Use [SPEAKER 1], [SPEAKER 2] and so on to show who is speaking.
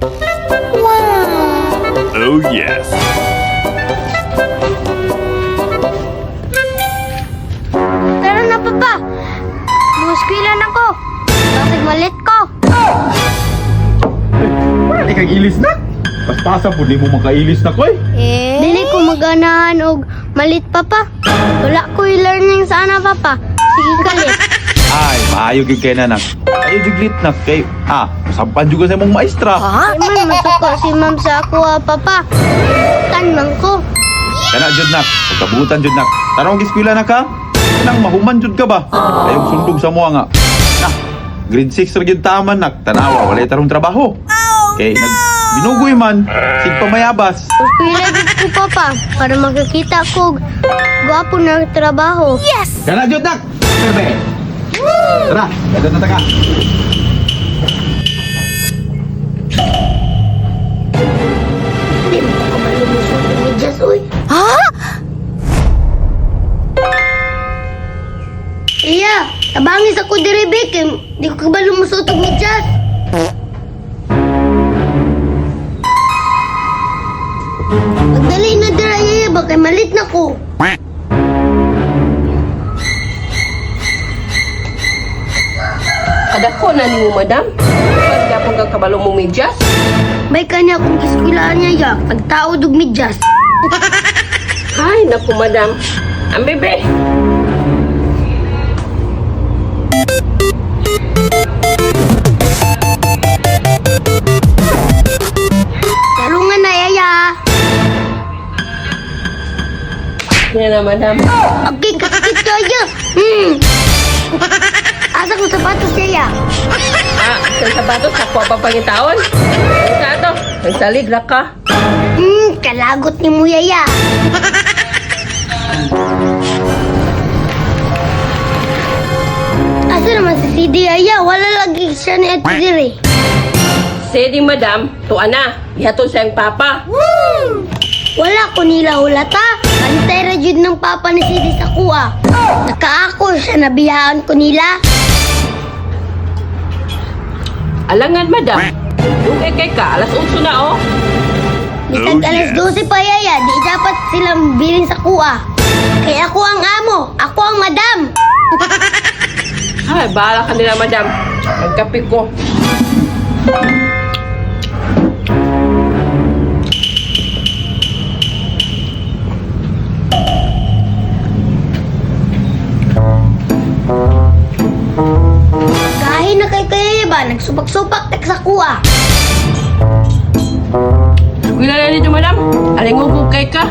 [SPEAKER 1] Oh yes.
[SPEAKER 2] Tara na, Papa. Muskwilan ako. Kasi malit ko.
[SPEAKER 3] Di kang ilis na. Paspasa po, di mo makailis na ko eh.
[SPEAKER 2] Dili ko maganahan og malit, Papa. Wala ko learning sana, Papa. Sige kalit.
[SPEAKER 3] Ay, maayog yung kaya nanak. Ayaw yung glit na kay... masampan juga sa mong maestra.
[SPEAKER 2] Ay man, masuko si ma'am sa ako, Papa. Tanang ko.
[SPEAKER 3] Kana jud nak, pagkabutan jud nak. Tarong giskwela na ka? Nang mahuman jud ka ba? Ayaw sundog sa mga nga. Nah, grade 6 ra jud taman nak. Tanawa, walay tarong trabaho. Kay binugoy man, sig pamayabas.
[SPEAKER 2] Muskwilan ko, Papa. Para makakita ko. Gwapo na trabaho.
[SPEAKER 3] Kana jud nak. Bebe. Tara, dito na taka.
[SPEAKER 2] Di mo ko malumusot ng medyas, uy. Iya, tabangis ako diri, Bek. Di ko kabalo mo sa utog medyas. Magdali na dira, iya, bakay malit na ko.
[SPEAKER 4] Kadako na ni mo, madam. Ba't gapon kang kabalo mo medyas?
[SPEAKER 2] May kanya kung iskwilaan niya, ya. Pagtao dug medyas.
[SPEAKER 4] Ay, naku, madam. Ang bebe.
[SPEAKER 2] Tarungan na, yaya.
[SPEAKER 4] Yan na, madam.
[SPEAKER 2] Okay, kakit kayo. Asa ko sapatos, yaya.
[SPEAKER 4] Sa sapatos, ako pa pangitaon. Ang sato, nagsalig na ka.
[SPEAKER 2] Kalagot ni mo, yaya. Asa naman si CD, yaya? Wala lagi siya ni Ate Diri.
[SPEAKER 4] Sedi, madam. Tuwa na. Ihatod sa iyong papa.
[SPEAKER 2] Wala ko nila hulata. Antay ra jud ng papa ni CD sa kuha. Nakaako siya, nabiyahan ko nila.
[SPEAKER 4] Alangan, madam. Yung kay ka, alas 8 na, oh.
[SPEAKER 2] Bisag
[SPEAKER 1] Oh,
[SPEAKER 2] alas
[SPEAKER 1] yes.
[SPEAKER 2] 12 pa, yaya. Di dapat silang bilin sa kuha. Kaya ako ang amo. Ako ang madam.
[SPEAKER 4] Ay, bahala ka nila, madam. Magkape ko.
[SPEAKER 2] Kahin na kay kaya ba? Nagsupak-supak tak sa kuha.
[SPEAKER 4] Wala na dito, madam. Alingugog kay ka.